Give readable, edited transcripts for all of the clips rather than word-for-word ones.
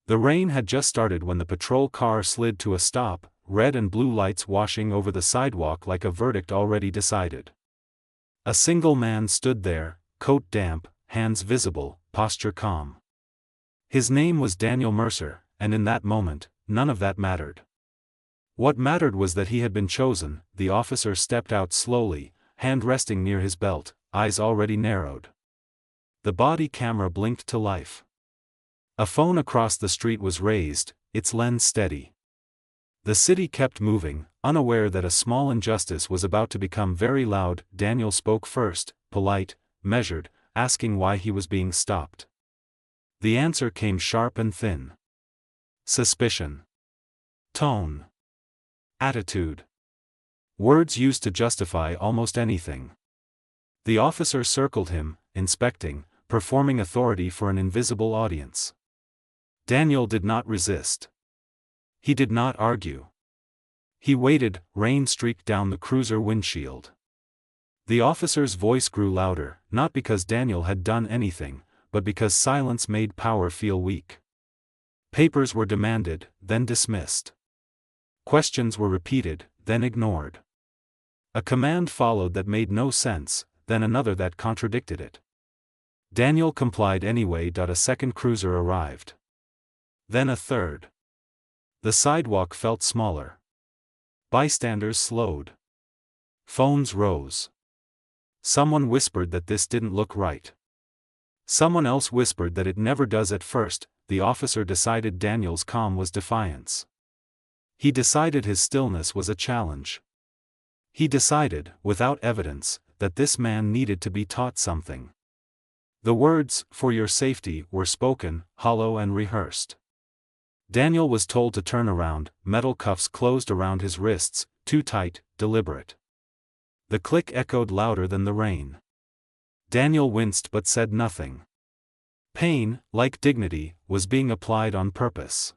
The rain had just started when the patrol car slid to a stop, red and blue lights washing over the sidewalk like a verdict already decided. A single man stood there, coat damp, hands visible, posture calm. His name was Daniel Mercer, and in that moment, none of that mattered. What mattered was that he had been chosen. The officer stepped out slowly, hand resting near his belt, eyes already narrowed. The body camera blinked to life. A phone across the street was raised, its lens steady. The city kept moving, unaware that a small injustice was about to become very loud. Daniel spoke first, polite, measured, asking why he was being stopped. The answer came sharp and thin. Suspicion. Tone. Attitude. Words used to justify almost anything. The officer circled him, inspecting, performing authority for an invisible audience. Daniel did not resist. He did not argue. He waited. Rain streaked down the cruiser windshield. The officer's voice grew louder, not because Daniel had done anything, but because silence made power feel weak. Papers were demanded, then dismissed. Questions were repeated, then ignored. A command followed that made no sense, then another that contradicted it. Daniel complied anyway. A second cruiser arrived. Then a third. The sidewalk felt smaller. Bystanders slowed. Phones rose. Someone whispered that this didn't look right. Someone else whispered that it never does at first. The officer decided Daniel's calm was defiance. He decided his stillness was a challenge. He decided, without evidence, that this man needed to be taught something. The words, "for your safety," were spoken, hollow and rehearsed. Daniel was told to turn around. Metal cuffs closed around his wrists, too tight, deliberate. The click echoed louder than the rain. Daniel winced but said nothing. Pain, like dignity, was being applied on purpose.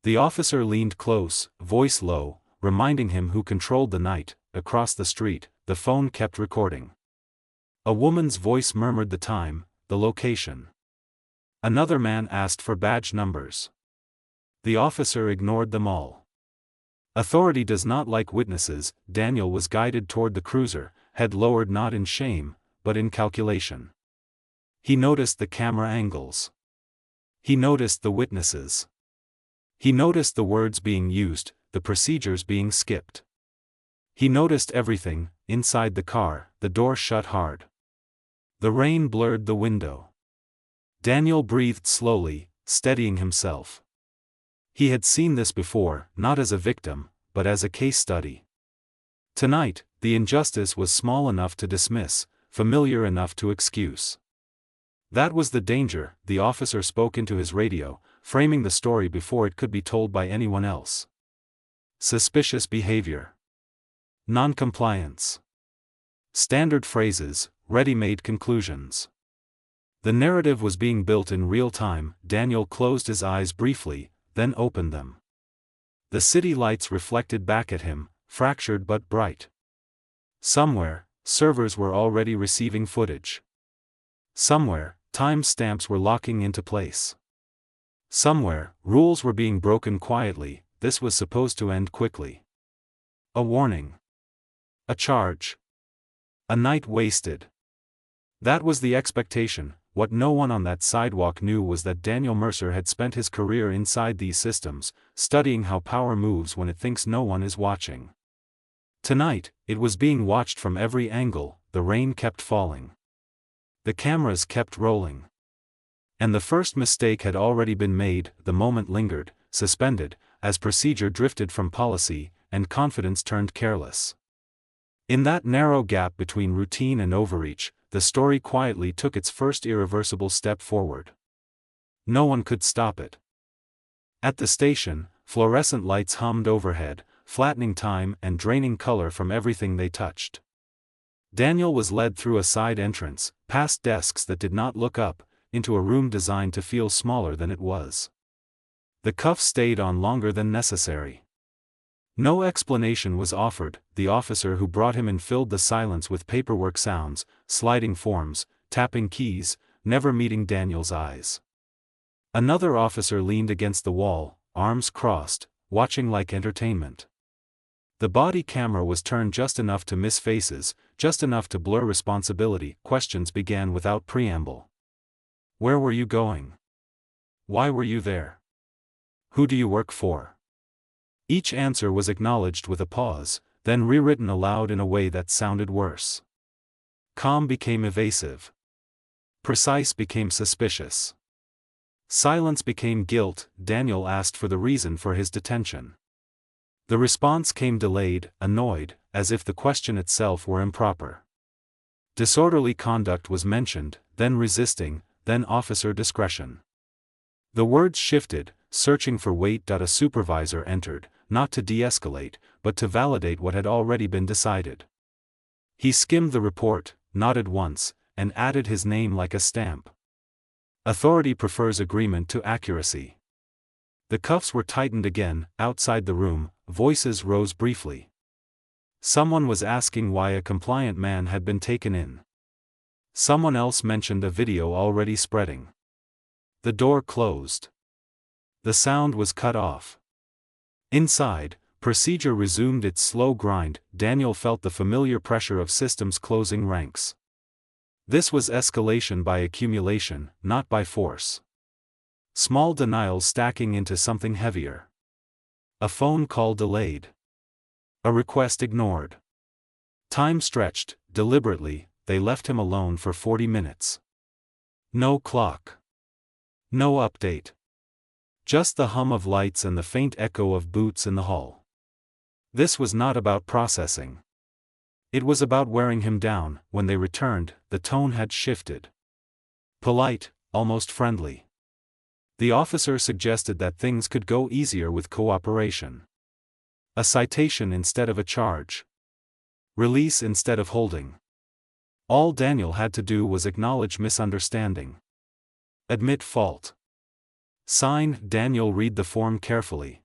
The officer leaned close, voice low, reminding him who controlled the night. Across the street, the phone kept recording. A woman's voice murmured the time, the location. Another man asked for badge numbers. The officer ignored them all. Authority does not like witnesses. Daniel was guided toward the cruiser, head lowered not in shame, but in calculation. He noticed the camera angles. He noticed the witnesses. He noticed the words being used, the procedures being skipped. He noticed everything. Inside the car, the door shut hard. The rain blurred the window. Daniel breathed slowly, steadying himself. He had seen this before, not as a victim, but as a case study. Tonight, the injustice was small enough to dismiss, familiar enough to excuse. That was the danger. The officer spoke into his radio, framing the story before it could be told by anyone else. Suspicious behavior. Non-compliance. Standard phrases, ready-made conclusions. The narrative was being built in real time. Daniel closed his eyes briefly, then opened them. The city lights reflected back at him, fractured but bright. Somewhere, servers were already receiving footage. Somewhere, time stamps were locking into place. Somewhere, rules were being broken quietly. This was supposed to end quickly. A warning. A charge. A night wasted. That was the expectation. What no one on that sidewalk knew was that Daniel Mercer had spent his career inside these systems, studying how power moves when it thinks no one is watching. Tonight, it was being watched from every angle. The rain kept falling. The cameras kept rolling. And the first mistake had already been made. The moment lingered, suspended, as procedure drifted from policy, and confidence turned careless. In that narrow gap between routine and overreach, the story quietly took its first irreversible step forward. No one could stop it. At the station, fluorescent lights hummed overhead, flattening time and draining color from everything they touched. Daniel was led through a side entrance, past desks that did not look up, into a room designed to feel smaller than it was. The cuffs stayed on longer than necessary. No explanation was offered. The officer who brought him in filled the silence with paperwork sounds, sliding forms, tapping keys, never meeting Daniel's eyes. Another officer leaned against the wall, arms crossed, watching like entertainment. The body camera was turned just enough to miss faces, just enough to blur responsibility. Questions began without preamble. Where were you going? Why were you there? Who do you work for? Each answer was acknowledged with a pause, then rewritten aloud in a way that sounded worse. Calm became evasive. Precise became suspicious. Silence became guilt. Daniel asked for the reason for his detention. The response came delayed, annoyed, as if the question itself were improper. Disorderly conduct was mentioned, then resisting, then officer discretion. The words shifted, searching for weight. A supervisor entered, not to de-escalate, but to validate what had already been decided. He skimmed the report, nodded once, and added his name like a stamp. Authority prefers agreement to accuracy. The cuffs were tightened again. Outside the room, voices rose briefly. Someone was asking why a compliant man had been taken in. Someone else mentioned a video already spreading. The door closed. The sound was cut off. Inside, procedure resumed its slow grind. Daniel felt the familiar pressure of systems closing ranks. This was escalation by accumulation, not by force. Small denials stacking into something heavier. A phone call delayed. A request ignored. Time stretched. Deliberately, they left him alone for 40 minutes. No clock. No update. Just the hum of lights and the faint echo of boots in the hall. This was not about processing. It was about wearing him down. When they returned, the tone had shifted. Polite, almost friendly. The officer suggested that things could go easier with cooperation. A citation instead of a charge. Release instead of holding. All Daniel had to do was acknowledge misunderstanding. Admit fault. Signed, Daniel read the form carefully.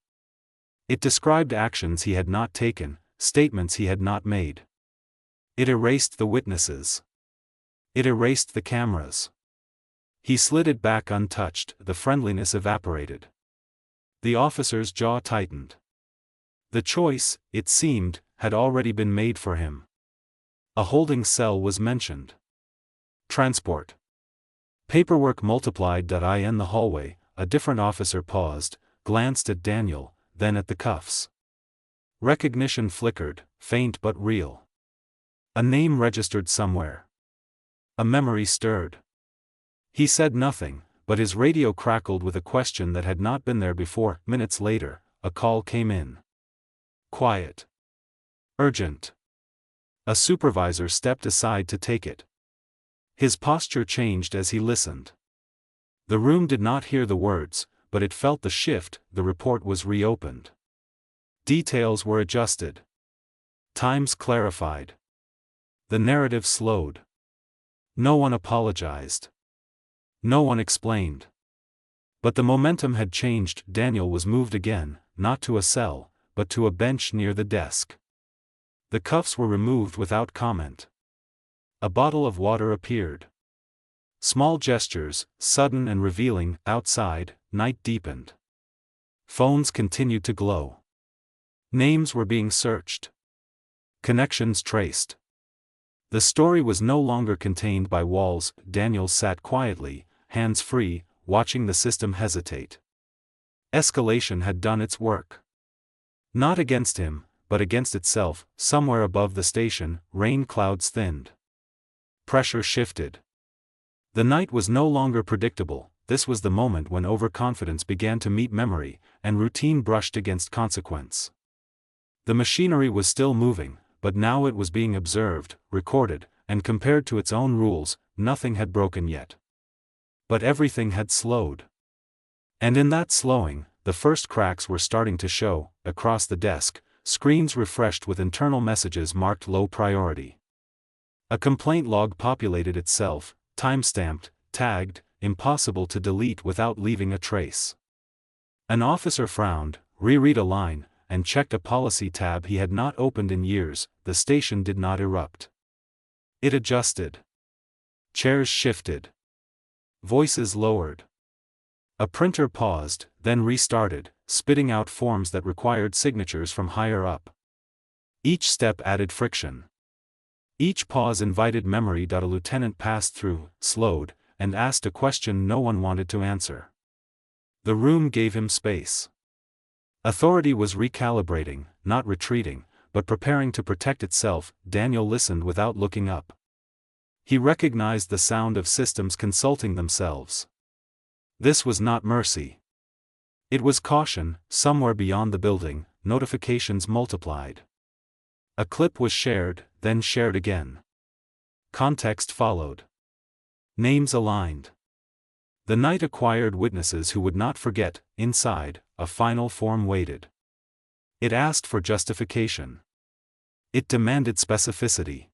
It described actions he had not taken, statements he had not made. It erased the witnesses. It erased the cameras. He slid it back untouched. The friendliness evaporated. The officer's jaw tightened. The choice, it seemed, had already been made for him. A holding cell was mentioned. Transport. Paperwork multiplied. In the hallway, a different officer paused, glanced at Daniel, then at the cuffs. Recognition flickered, faint but real. A name registered somewhere. A memory stirred. He said nothing, but his radio crackled with a question that had not been there before. Minutes later, a call came in. Quiet. Urgent. A supervisor stepped aside to take it. His posture changed as he listened. The room did not hear the words, but it felt the shift. The report was reopened. Details were adjusted. Times clarified. The narrative slowed. No one apologized. No one explained. But the momentum had changed. Daniel was moved again, not to a cell, but to a bench near the desk. The cuffs were removed without comment. A bottle of water appeared. Small gestures, sudden and revealing. Outside, night deepened. Phones continued to glow. Names were being searched. Connections traced. The story was no longer contained by walls. Daniel sat quietly, hands free, watching the system hesitate. Escalation had done its work. Not against him, but against itself. Somewhere above the station, rain clouds thinned. Pressure shifted. The night was no longer predictable. This was the moment when overconfidence began to meet memory, and routine brushed against consequence. The machinery was still moving, but now it was being observed, recorded, and compared to its own rules. Nothing had broken yet. But everything had slowed. And in that slowing, the first cracks were starting to show. Across the desk, screens refreshed with internal messages marked low priority. A complaint log populated itself, time-stamped, tagged, impossible to delete without leaving a trace. An officer frowned, reread a line, and checked a policy tab he had not opened in years. The station did not erupt. It adjusted. Chairs shifted. Voices lowered. A printer paused, then restarted, spitting out forms that required signatures from higher up. Each step added friction. Each pause invited memory. A lieutenant passed through, slowed, and asked a question no one wanted to answer. The room gave him space. Authority was recalibrating, not retreating, but preparing to protect itself. Daniel listened without looking up. He recognized the sound of systems consulting themselves. This was not mercy. It was caution. Somewhere beyond the building, notifications multiplied. A clip was shared, then shared again. Context followed. Names aligned. The night acquired witnesses who would not forget. Inside, a final form waited. It asked for justification. It demanded specificity.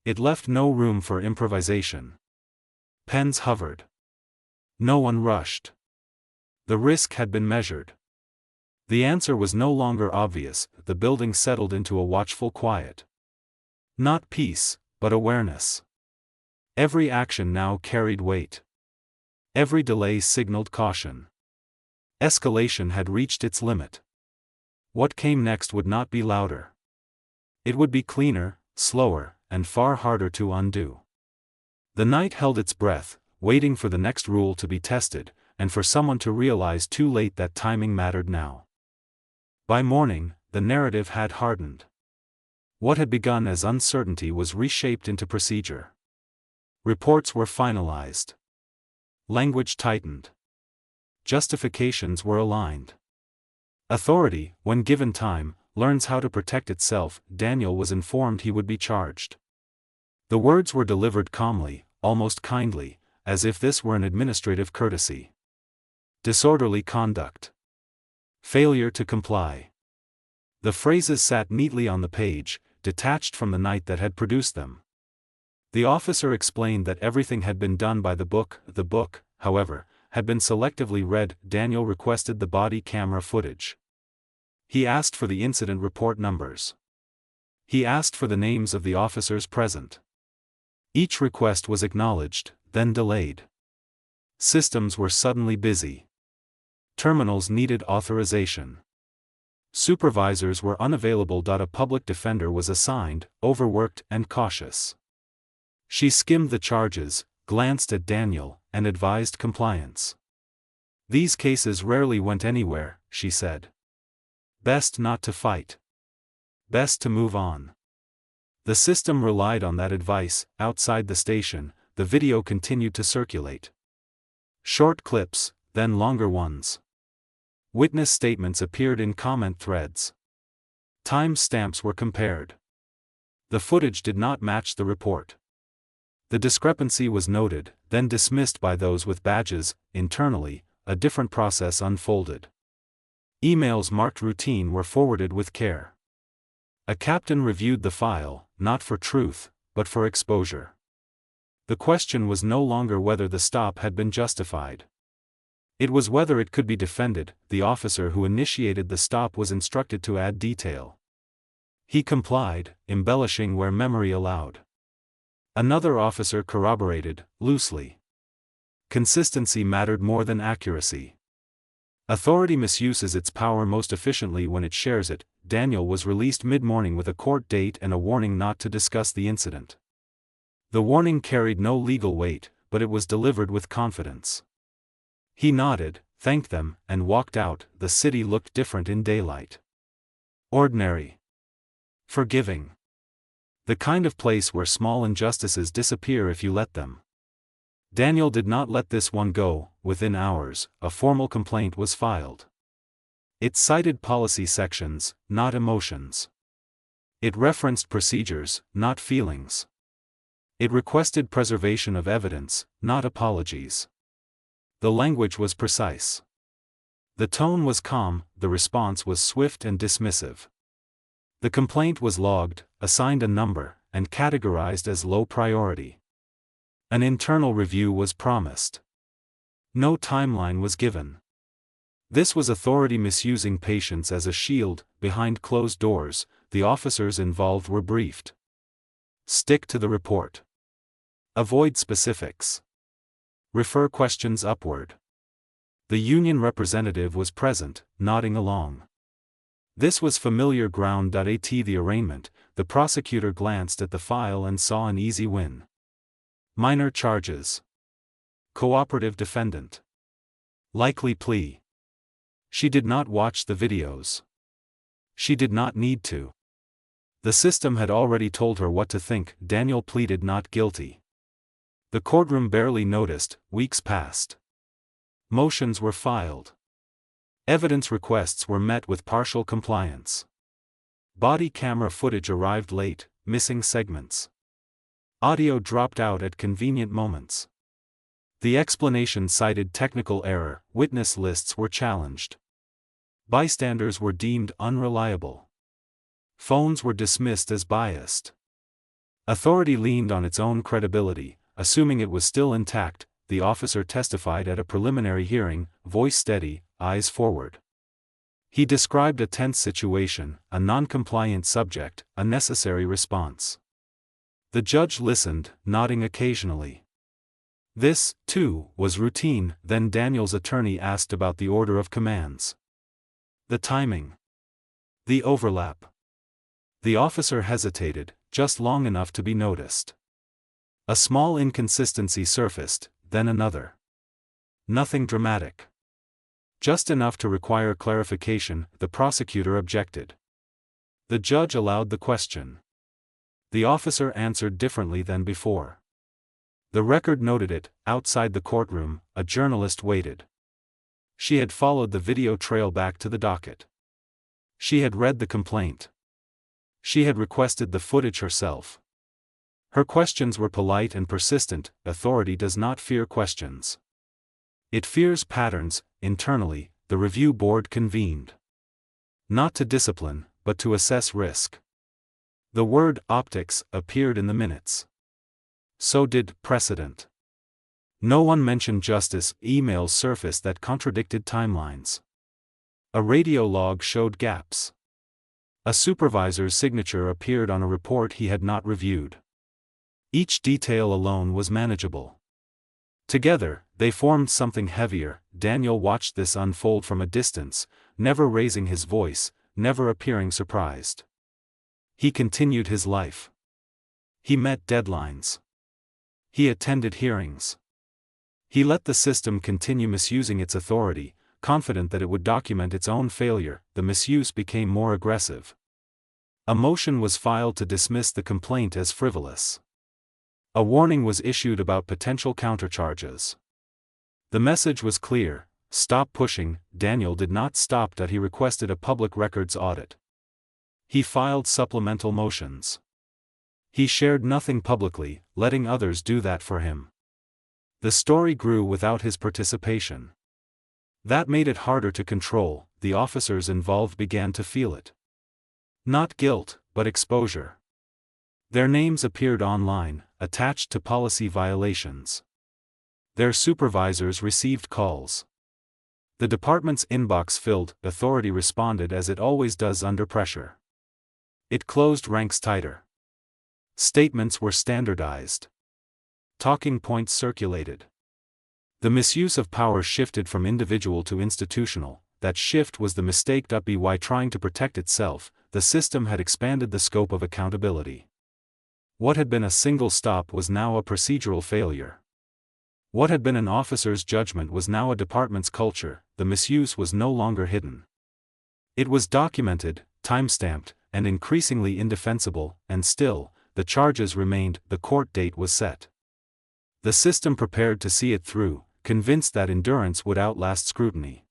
It left no room for improvisation. Pens hovered. No one rushed. The risk had been measured. The answer was no longer obvious. The building settled into a watchful quiet. Not peace, but awareness. Every action now carried weight. Every delay signaled caution. Escalation had reached its limit. What came next would not be louder. It would be cleaner, slower, and far harder to undo. The night held its breath, waiting for the next rule to be tested, and for someone to realize too late that timing mattered now. By morning, the narrative had hardened. What had begun as uncertainty was reshaped into procedure. Reports were finalized. Language tightened. Justifications were aligned. Authority, when given time, learns how to protect itself. Daniel was informed he would be charged. The words were delivered calmly, almost kindly, as if this were an administrative courtesy. Disorderly conduct. Failure to comply. The phrases sat neatly on the page, detached from the night that had produced them. The officer explained that everything had been done by the book. The book, however, had been selectively read. Daniel requested the body camera footage. He asked for the incident report numbers. He asked for the names of the officers present. Each request was acknowledged, then delayed. Systems were suddenly busy. Terminals needed authorization. Supervisors were unavailable. A public defender was assigned, overworked and cautious. She skimmed the charges, glanced at Daniel, and advised compliance. These cases rarely went anywhere, she said. Best not to fight. Best to move on. The system relied on that advice. Outside the station, the video continued to circulate. Short clips, then longer ones. Witness statements appeared in comment threads. Time stamps were compared. The footage did not match the report. The discrepancy was noted, then dismissed by those with badges. Internally, a different process unfolded. Emails marked routine were forwarded with care. A captain reviewed the file, not for truth, but for exposure. The question was no longer whether the stop had been justified. It was whether it could be defended. The officer who initiated the stop was instructed to add detail. He complied, embellishing where memory allowed. Another officer corroborated, loosely. Consistency mattered more than accuracy. Authority misuses its power most efficiently when it shares it. Daniel was released mid-morning with a court date and a warning not to discuss the incident. The warning carried no legal weight, but it was delivered with confidence. He nodded, thanked them, and walked out. The city looked different in daylight. Ordinary. Forgiving. The kind of place where small injustices disappear if you let them. Daniel did not let this one go. Within hours, a formal complaint was filed. It cited policy sections, not emotions. It referenced procedures, not feelings. It requested preservation of evidence, not apologies. The language was precise. The tone was calm, the response was swift and dismissive. The complaint was logged, assigned a number, and categorized as low priority. An internal review was promised. No timeline was given. This was authority misusing patience as a shield. Behind closed doors, the officers involved were briefed. Stick to the report. Avoid specifics. Refer questions upward. The union representative was present, nodding along. This was familiar ground. At the arraignment, the prosecutor glanced at the file and saw an easy win. Minor charges. Cooperative defendant. Likely plea. She did not watch the videos. She did not need to. The system had already told her what to think. Daniel pleaded not guilty. The courtroom barely noticed. Weeks passed. Motions were filed. Evidence requests were met with partial compliance. Body camera footage arrived late, missing segments. Audio dropped out at convenient moments. The explanation cited technical error. Witness lists were challenged. Bystanders were deemed unreliable. Phones were dismissed as biased. Authority leaned on its own credibility. Assuming it was still intact, the officer testified at a preliminary hearing, voice steady, eyes forward. He described a tense situation, a non-compliant subject, a necessary response. The judge listened, nodding occasionally. This, too, was routine. Then Daniel's attorney asked about the order of commands. The timing. The overlap. The officer hesitated, just long enough to be noticed. A small inconsistency surfaced, then another. Nothing dramatic. Just enough to require clarification. The prosecutor objected. The judge allowed the question. The officer answered differently than before. The record noted it. Outside the courtroom, a journalist waited. She had followed the video trail back to the docket. She had read the complaint. She had requested the footage herself. Her questions were polite and persistent. Authority does not fear questions. It fears patterns. Internally, the review board convened. Not to discipline, but to assess risk. The word optics appeared in the minutes. So did precedent. No one mentioned justice. Emails surfaced that contradicted timelines. A radio log showed gaps. A supervisor's signature appeared on a report he had not reviewed. Each detail alone was manageable. Together, they formed something heavier. Daniel watched this unfold from a distance, never raising his voice, never appearing surprised. He continued his life. He met deadlines. He attended hearings. He let the system continue misusing its authority, confident that it would document its own failure. The misuse became more aggressive. A motion was filed to dismiss the complaint as frivolous. A warning was issued about potential countercharges. The message was clear: stop pushing. Daniel did not stop. He requested a public records audit. He filed supplemental motions. He shared nothing publicly, letting others do that for him. The story grew without his participation. That made it harder to control. The officers involved began to feel it. Not guilt, but exposure. Their names appeared online, attached to policy violations. Their supervisors received calls. The department's inbox filled. Authority responded as it always does under pressure. It closed ranks tighter. Statements were standardized. Talking points circulated. The misuse of power shifted from individual to institutional. That shift was the mistake. By trying to protect itself, the system had expanded the scope of accountability. What had been a single stop was now a procedural failure. What had been an officer's judgment was now a department's culture. The misuse was no longer hidden. It was documented, time-stamped, and increasingly indefensible. And still, the charges remained. The court date was set. The system prepared to see it through, convinced that endurance would outlast scrutiny.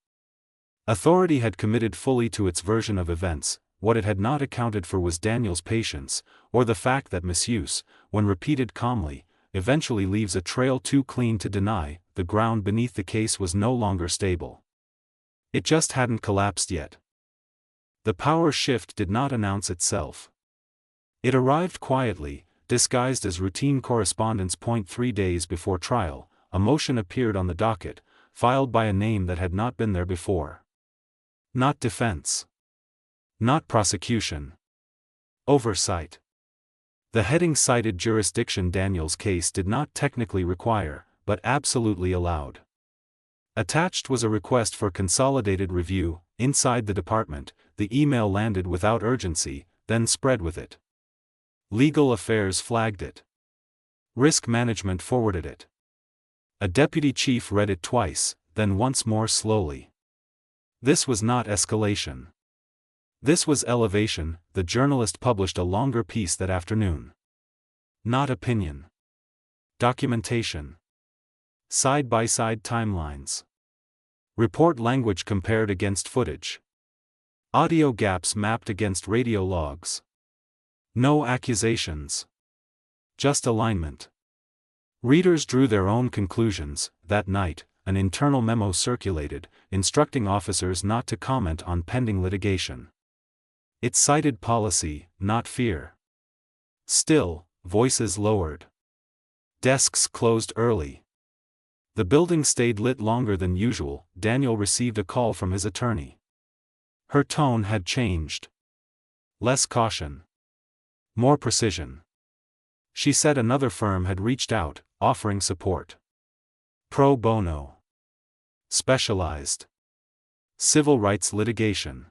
Authority had committed fully to its version of events. What it had not accounted for was Daniel's patience, or the fact that misuse, when repeated calmly, eventually leaves a trail too clean to deny. The ground beneath the case was no longer stable. It just hadn't collapsed yet. The power shift did not announce itself. It arrived quietly, disguised as routine correspondence. 3 days before trial, a motion appeared on the docket, filed by a name that had not been there before. Not defense. Not prosecution. Oversight. The heading cited jurisdiction Daniel's case did not technically require, but absolutely allowed. Attached was a request for consolidated review. Inside the department, the email landed without urgency, then spread with it. Legal Affairs flagged it. Risk Management forwarded it. A deputy chief read it twice, then once more slowly. This was not escalation. This was elevation. The journalist published a longer piece that afternoon. Not opinion. Documentation. Side-by-side timelines. Report language compared against footage. Audio gaps mapped against radio logs. No accusations. Just alignment. Readers drew their own conclusions. That night, an internal memo circulated, instructing officers not to comment on pending litigation. It cited policy, not fear. Still, voices lowered. Desks closed early. The building stayed lit longer than usual. Daniel received a call from his attorney. Her tone had changed. Less caution. More precision. She said another firm had reached out, offering support. Pro bono. Specialized. Civil rights litigation.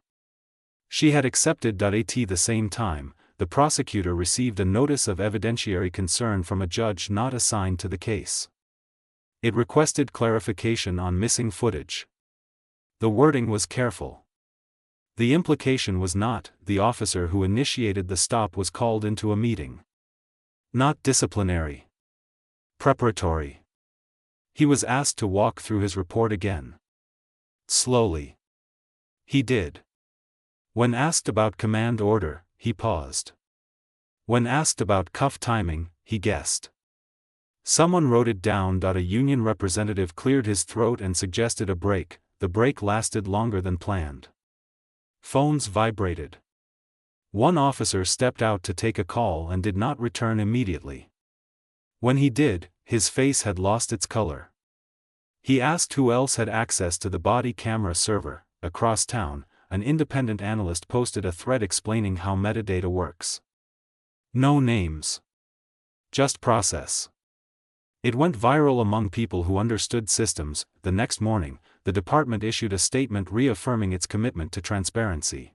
She had accepted. At the same time, the prosecutor received a notice of evidentiary concern from a judge not assigned to the case. It requested clarification on missing footage. The wording was careful. The implication was not, the officer who initiated the stop was called into a meeting. Not disciplinary. Preparatory. He was asked to walk through his report again. Slowly. He did. When asked about command order, he paused. When asked about cuff timing, he guessed. Someone wrote it down. A union representative cleared his throat and suggested a break. The break lasted longer than planned. Phones vibrated. One officer stepped out to take a call and did not return immediately. When he did, his face had lost its color. He asked who else had access to the body camera server. Across town, an independent analyst posted a thread explaining how metadata works. No names. Just process. It went viral among people who understood systems. The next morning, the department issued a statement reaffirming its commitment to transparency.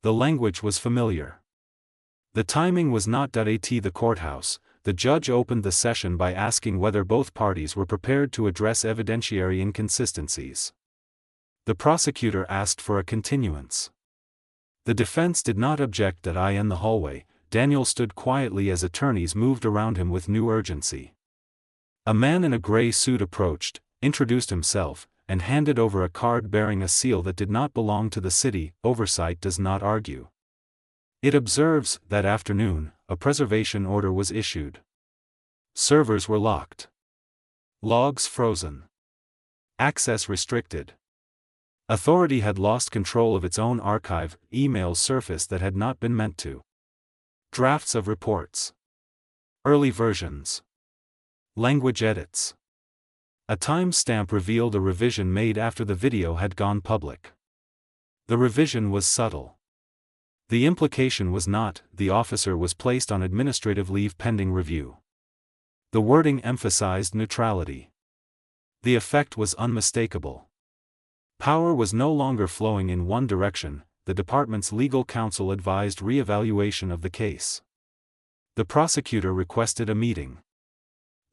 The language was familiar. The timing was not. At the courthouse, the judge opened the session by asking whether both parties were prepared to address evidentiary inconsistencies. The prosecutor asked for a continuance. The defense did not object. In the hallway, Daniel stood quietly as attorneys moved around him with new urgency. A man in a gray suit approached, introduced himself, and handed over a card bearing a seal that did not belong to the city. Oversight does not argue. It observes. That afternoon, a preservation order was issued. Servers were locked. Logs frozen. Access restricted. Authority had lost control of its own archive. Emails surfaced that had not been meant to. Drafts of reports. Early versions. Language edits. A timestamp revealed a revision made after the video had gone public. The revision was subtle. The implication was not, the officer was placed on administrative leave pending review. The wording emphasized neutrality. The effect was unmistakable. Power was no longer flowing in one direction. The department's legal counsel advised re-evaluation of the case. The prosecutor requested a meeting.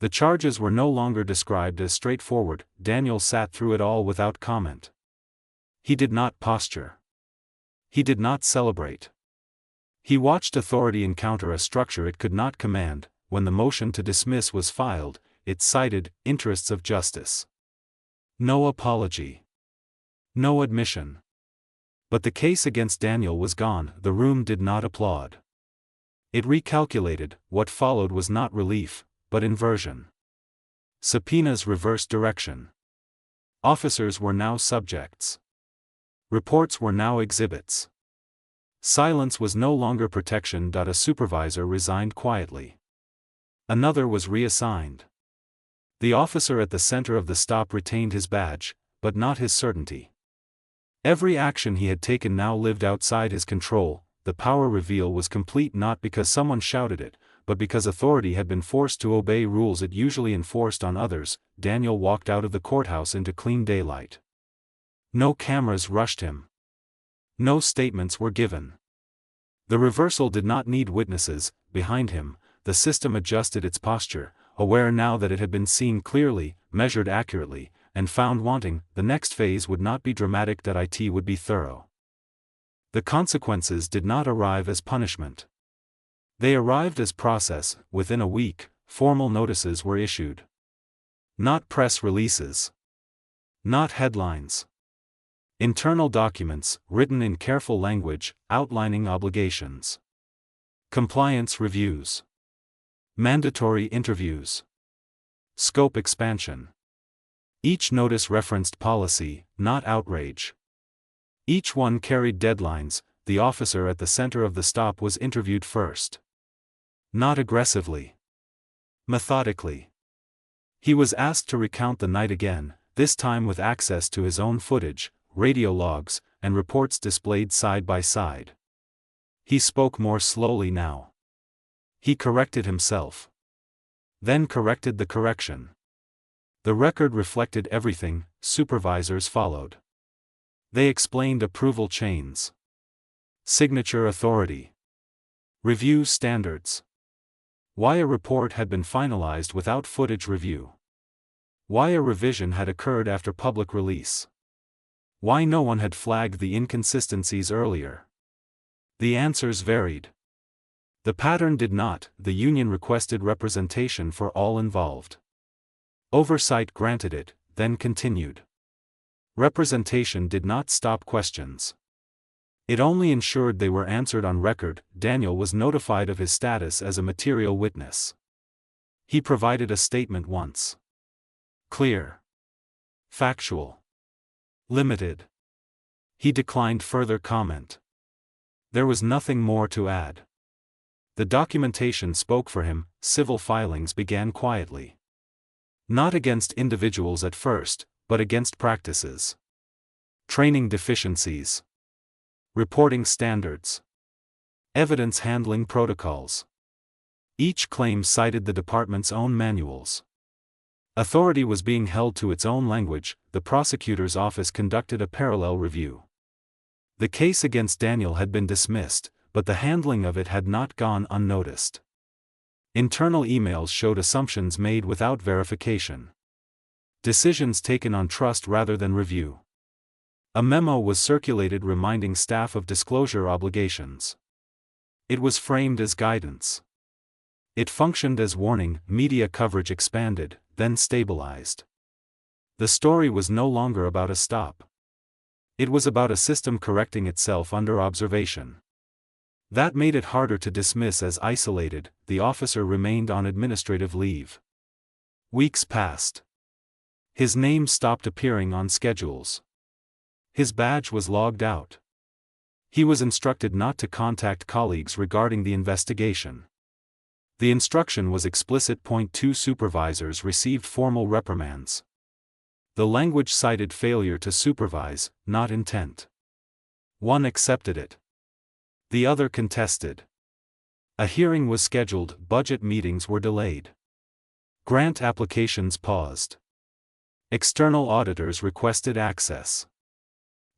The charges were no longer described as straightforward. Daniel sat through it all without comment. He did not posture. He did not celebrate. He watched authority encounter a structure it could not command. When the motion to dismiss was filed, it cited interests of justice. No apology. No admission. But the case against Daniel was gone. The room did not applaud. It recalculated. What followed was not relief, but inversion. Subpoenas reversed direction. Officers were now subjects. Reports were now exhibits. Silence was no longer protection. A supervisor resigned quietly. Another was reassigned. The officer at the center of the stop retained his badge, but not his certainty. Every action he had taken now lived outside his control. The power reveal was complete not because someone shouted it, but because authority had been forced to obey rules it usually enforced on others, Daniel walked out of the courthouse into clean daylight. No cameras rushed him. No statements were given. The reversal did not need witnesses. Behind him, the system adjusted its posture, aware now that it had been seen clearly, measured accurately, and found wanting. The next phase would not be dramatic, that it would be thorough. The consequences did not arrive as punishment. They arrived as process. Within a week, formal notices were issued. Not press releases. Not headlines. Internal documents, written in careful language, outlining obligations. Compliance reviews. Mandatory interviews. Scope expansion. Each notice referenced policy, not outrage. Each one carried deadlines. The officer at the center of the stop was interviewed first. Not aggressively. Methodically. He was asked to recount the night again, this time with access to his own footage, radio logs, and reports displayed side by side. He spoke more slowly now. He corrected himself. Then corrected the correction. The record reflected everything. Supervisors followed. They explained approval chains. Signature authority. Review standards. Why a report had been finalized without footage review. Why a revision had occurred after public release. Why no one had flagged the inconsistencies earlier. The answers varied. The pattern did not. The union requested representation for all involved. Oversight granted it, then continued. Representation did not stop questions. It only ensured they were answered on record. Daniel was notified of his status as a material witness. He provided a statement once. Clear. Factual. Limited. He declined further comment. There was nothing more to add. The documentation spoke for him. Civil filings began quietly. Not against individuals at first, but against practices. Training deficiencies. Reporting standards. Evidence handling protocols. Each claim cited the department's own manuals. Authority was being held to its own language. The prosecutor's office conducted a parallel review. The case against Daniel had been dismissed, but the handling of it had not gone unnoticed. Internal emails showed assumptions made without verification. Decisions taken on trust rather than review. A memo was circulated reminding staff of disclosure obligations. It was framed as guidance. It functioned as warning. Media coverage expanded, then stabilized. The story was no longer about a stop. It was about a system correcting itself under observation. That made it harder to dismiss as isolated. The officer remained on administrative leave. Weeks passed. His name stopped appearing on schedules. His badge was logged out. He was instructed not to contact colleagues regarding the investigation. The instruction was explicit. 2 Supervisors received formal reprimands. The language cited failure to supervise, not intent. One accepted it. The other contested. A hearing was scheduled. Budget meetings were delayed. Grant applications paused. External auditors requested access.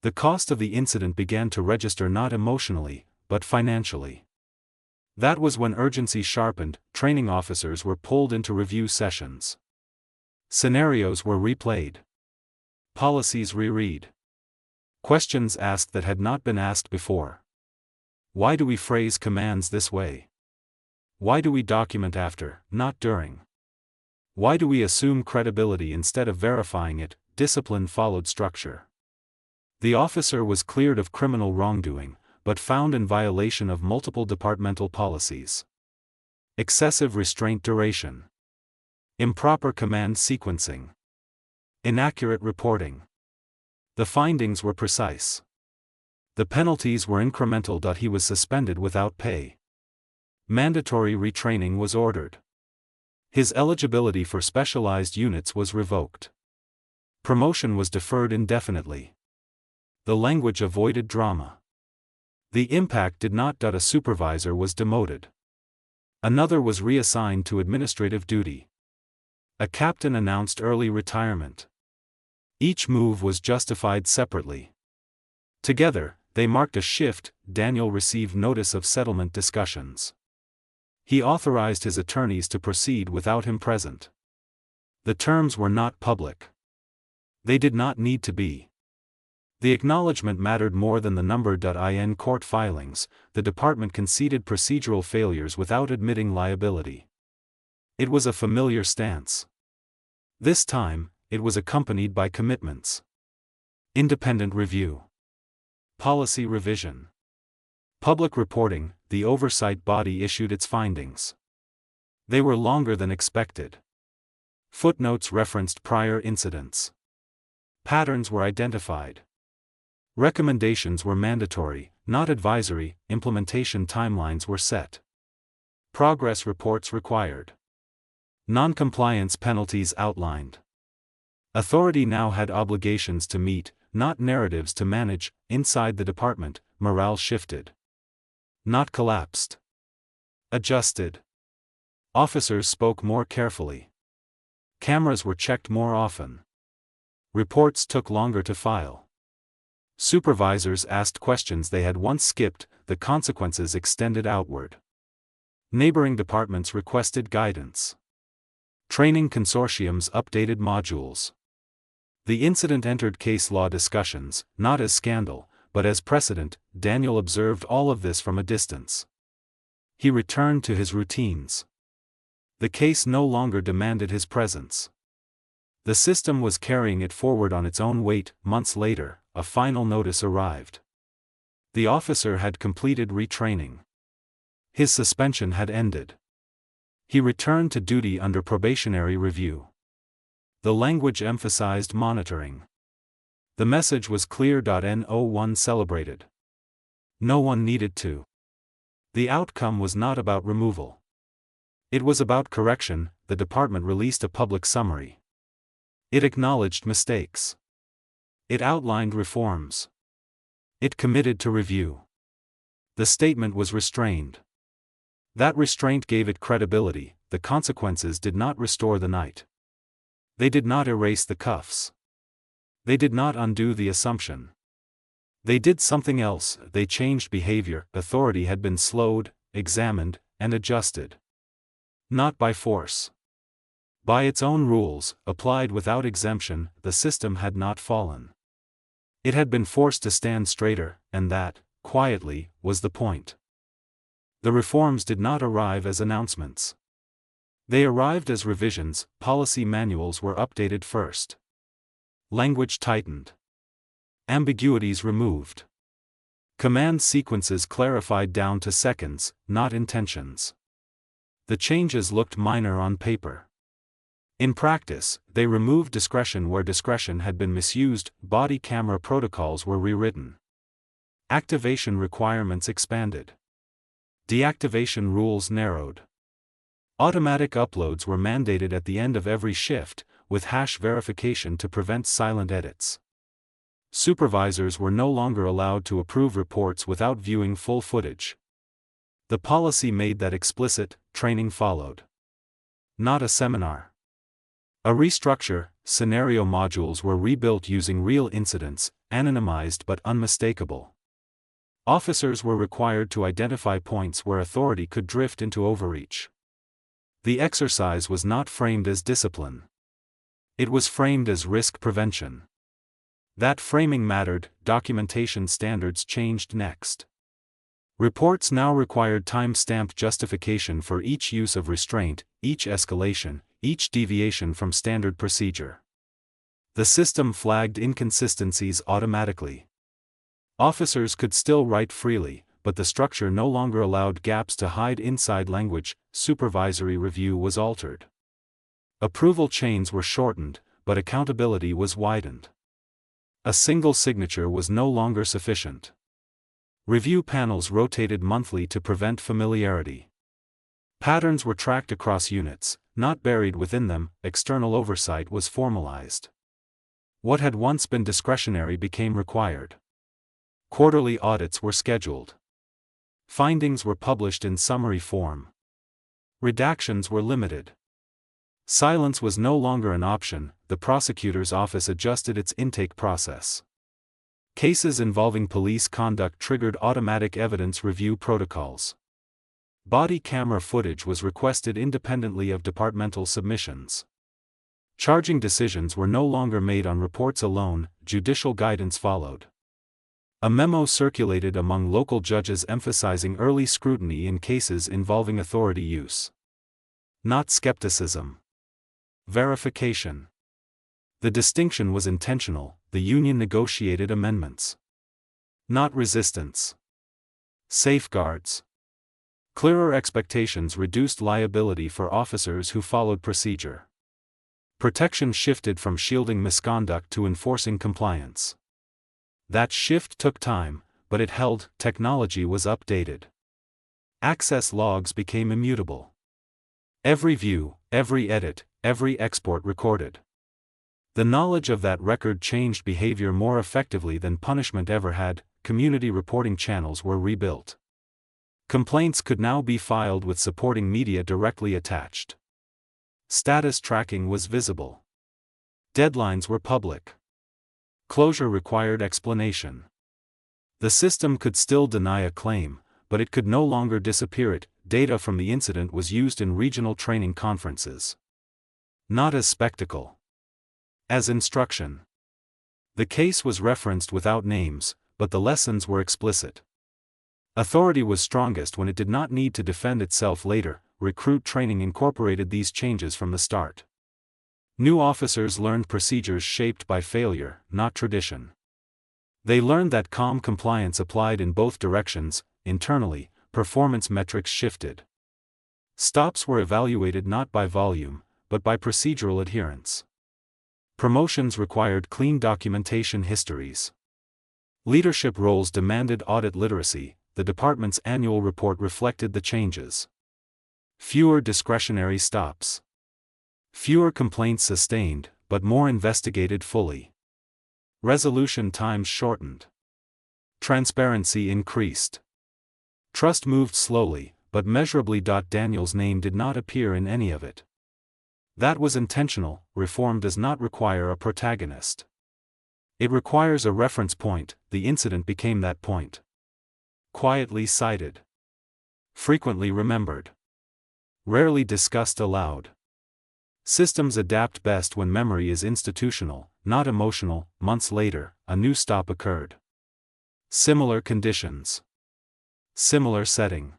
The cost of the incident began to register, not emotionally, but financially. That was when urgency sharpened. Training officers were pulled into review sessions. Scenarios were replayed. Policies reread. Questions asked that had not been asked before. Why do we phrase commands this way? Why do we document after, not during? Why do we assume credibility instead of verifying it? Discipline followed structure. The officer was cleared of criminal wrongdoing, but found in violation of multiple departmental policies. Excessive restraint duration. Improper command sequencing. Inaccurate reporting. The findings were precise. The penalties were incremental. He was suspended without pay. Mandatory retraining was ordered. His eligibility for specialized units was revoked. Promotion was deferred indefinitely. The language avoided drama. The impact did not. A supervisor was demoted. Another was reassigned to administrative duty. A captain announced early retirement. Each move was justified separately. Together, they marked a shift. Daniel received notice of settlement discussions. He authorized his attorneys to proceed without him present. The terms were not public. They did not need to be. The acknowledgement mattered more than the number.in court filings. The department conceded procedural failures without admitting liability. It was a familiar stance. This time, it was accompanied by commitments. Independent review. Policy revision. Public reporting. The oversight body issued its findings. They were longer than expected. Footnotes referenced prior incidents. Patterns were identified. Recommendations were mandatory, not advisory. Implementation timelines were set. Progress reports required. Non-compliance penalties outlined. Authority now had obligations to meet, not narratives to manage. Inside the department, morale shifted. Not collapsed. Adjusted. Officers spoke more carefully. Cameras were checked more often. Reports took longer to file. Supervisors asked questions they had once skipped. The consequences extended outward. Neighboring departments requested guidance. Training consortiums updated modules. The incident entered case law discussions, not as scandal, but as precedent. Daniel observed all of this from a distance. He returned to his routines. The case no longer demanded his presence. The system was carrying it forward on its own weight. Months later, a final notice arrived. The officer had completed retraining. His suspension had ended. He returned to duty under probationary review. The language emphasized monitoring. The message was clear. No one celebrated. No one needed to. The outcome was not about removal. It was about correction. The department released a public summary. It acknowledged mistakes. It outlined reforms. It committed to review. The statement was restrained. That restraint gave it credibility. The consequences did not restore the night. They did not erase the cuffs. They did not undo the assumption. They did something else. They changed behavior. Authority had been slowed, examined, and adjusted. Not by force. By its own rules, applied without exemption. The system had not fallen. It had been forced to stand straighter, and that, quietly, was the point. The reforms did not arrive as announcements. They arrived as revisions. Policy manuals were updated first. Language tightened. Ambiguities removed. Command sequences clarified down to seconds, not intentions. The changes looked minor on paper. In practice, they removed discretion where discretion had been misused. Body camera protocols were rewritten. Activation requirements expanded. Deactivation rules narrowed. Automatic uploads were mandated at the end of every shift, with hash verification to prevent silent edits. Supervisors were no longer allowed to approve reports without viewing full footage. The policy made that explicit. Training followed. Not a seminar. A restructure. Scenario modules were rebuilt using real incidents, anonymized but unmistakable. Officers were required to identify points where authority could drift into overreach. The exercise was not framed as discipline. It was framed as risk prevention. That framing mattered. Documentation standards changed next. Reports now required time-stamped justification for each use of restraint, each escalation, each deviation from standard procedure. The system flagged inconsistencies automatically. Officers could still write freely, but the structure no longer allowed gaps to hide inside language. Supervisory review was altered. Approval chains were shortened, but accountability was widened. A single signature was no longer sufficient. Review panels rotated monthly to prevent familiarity. Patterns were tracked across units, not buried within them. External oversight was formalized. What had once been discretionary became required. Quarterly audits were scheduled. Findings were published in summary form. Redactions were limited. Silence was no longer an option. The prosecutor's office adjusted its intake process. Cases involving police conduct triggered automatic evidence review protocols. Body camera footage was requested independently of departmental submissions. Charging decisions were no longer made on reports alone, judicial guidance followed. A memo circulated among local judges emphasizing early scrutiny in cases involving authority use. Not skepticism. Verification. The distinction was intentional. The union negotiated amendments. Not resistance. Safeguards. Clearer expectations reduced liability for officers who followed procedure. Protection shifted from shielding misconduct to enforcing compliance. That shift took time, but it held. Technology was updated. Access logs became immutable. Every view, every edit, every export recorded. The knowledge of that record changed behavior more effectively than punishment ever had. Community reporting channels were rebuilt. Complaints could now be filed with supporting media directly attached. Status tracking was visible. Deadlines were public. Closure required explanation. The system could still deny a claim, but it could no longer disappear it. Data from the incident was used in regional training conferences. Not as spectacle. As instruction. The case was referenced without names, but the lessons were explicit. Authority was strongest when it did not need to defend itself later. Recruit training incorporated these changes from the start. New officers learned procedures shaped by failure, not tradition. They learned that calm compliance applied in both directions. Internally, performance metrics shifted. Stops were evaluated not by volume, but by procedural adherence. Promotions required clean documentation histories. Leadership roles demanded audit literacy. The department's annual report reflected the changes. Fewer discretionary stops. Fewer complaints sustained, but more investigated fully. Resolution times shortened. Transparency increased. Trust moved slowly, but measurably. Daniel's name did not appear in any of it. That was intentional. Reform does not require a protagonist. It requires a reference point. The incident became that point. Quietly cited. Frequently remembered. Rarely discussed aloud. Systems adapt best when memory is institutional, not emotional. Months later, a new stop occurred. Similar conditions. Similar setting.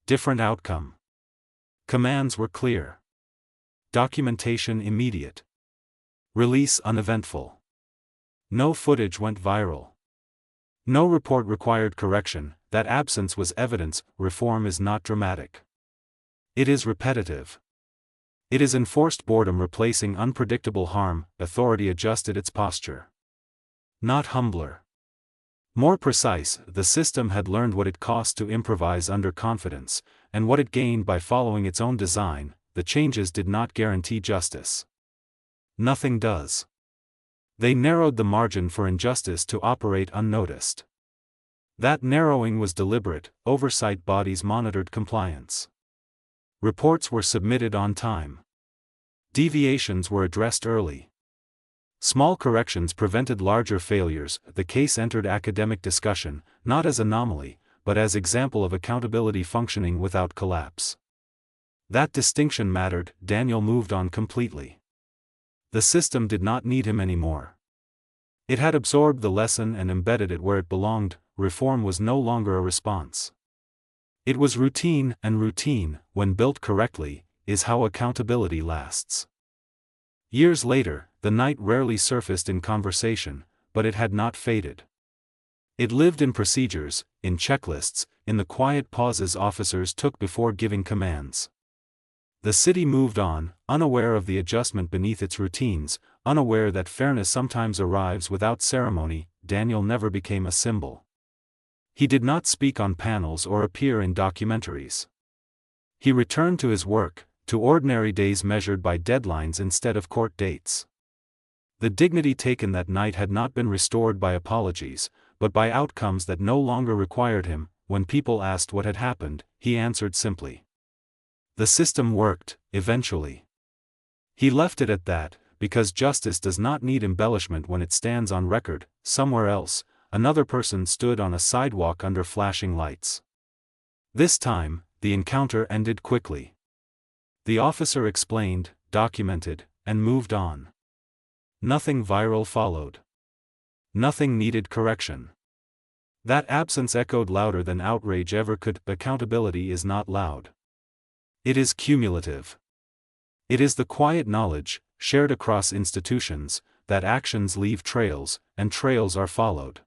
Different outcome. Commands were clear. Documentation immediate. Release uneventful. No footage went viral. No report required correction. That absence was evidence. Reform is not dramatic. It is repetitive. It is enforced boredom replacing unpredictable harm. Authority adjusted its posture. Not humbler. More precise. The system had learned what it cost to improvise under confidence, and what it gained by following its own design. The changes did not guarantee justice. Nothing does. They narrowed the margin for injustice to operate unnoticed. That narrowing was deliberate. Oversight bodies monitored compliance. Reports were submitted on time. Deviations were addressed early. Small corrections prevented larger failures. The case entered academic discussion, not as anomaly, but as example of accountability functioning without collapse. That distinction mattered. Daniel moved on completely. The system did not need him anymore. It had absorbed the lesson and embedded it where it belonged. Reform was no longer a response. It was routine, and routine, when built correctly, is how accountability lasts. Years later, the night rarely surfaced in conversation, but it had not faded. It lived in procedures, in checklists, in the quiet pauses officers took before giving commands. The city moved on, unaware of the adjustment beneath its routines, unaware that fairness sometimes arrives without ceremony. Daniel never became a symbol. He did not speak on panels or appear in documentaries. He returned to his work, to ordinary days measured by deadlines instead of court dates. The dignity taken that night had not been restored by apologies, but by outcomes that no longer required him. When people asked what had happened, he answered simply. The system worked, eventually. He left it at that, because justice does not need embellishment when it stands on record. Somewhere else, another person stood on a sidewalk under flashing lights. This time, the encounter ended quickly. The officer explained, documented, and moved on. Nothing viral followed. Nothing needed correction. That absence echoed louder than outrage ever could. Accountability is not loud. It is cumulative. It is the quiet knowledge, shared across institutions, that actions leave trails, and trails are followed.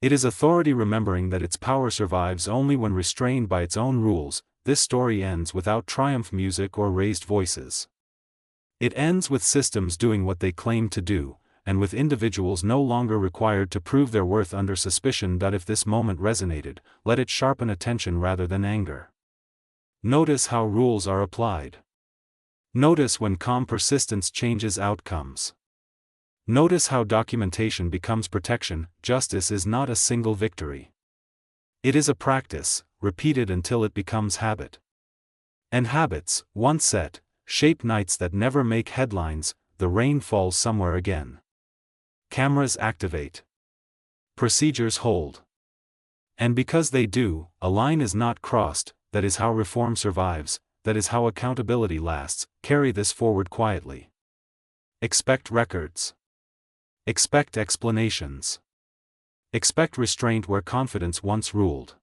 It is authority remembering that its power survives only when restrained by its own rules. This story ends without triumph music or raised voices. It ends with systems doing what they claim to do, and with individuals no longer required to prove their worth under suspicion. If this moment resonated, let it sharpen attention rather than anger. Notice how rules are applied. Notice when calm persistence changes outcomes. Notice how documentation becomes protection. Justice is not a single victory. It is a practice, repeated until it becomes habit. And habits, once set, shape nights that never make headlines. The rain falls somewhere again. Cameras activate. Procedures hold. And because they do, a line is not crossed. That is how reform survives, that is how accountability lasts. Carry this forward quietly. Expect records. Expect explanations. Expect restraint where confidence once ruled.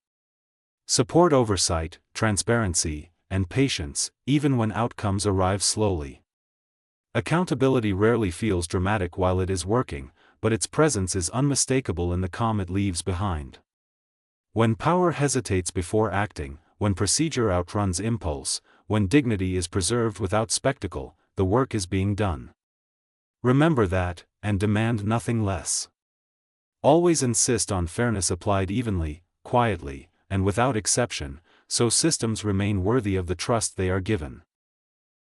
Support oversight, transparency, and patience, even when outcomes arrive slowly. Accountability rarely feels dramatic while it is working, but its presence is unmistakable in the calm it leaves behind. When power hesitates before acting, when procedure outruns impulse, when dignity is preserved without spectacle, the work is being done. Remember that, and demand nothing less. Always insist on fairness applied evenly, quietly, and without exception, so systems remain worthy of the trust they are given.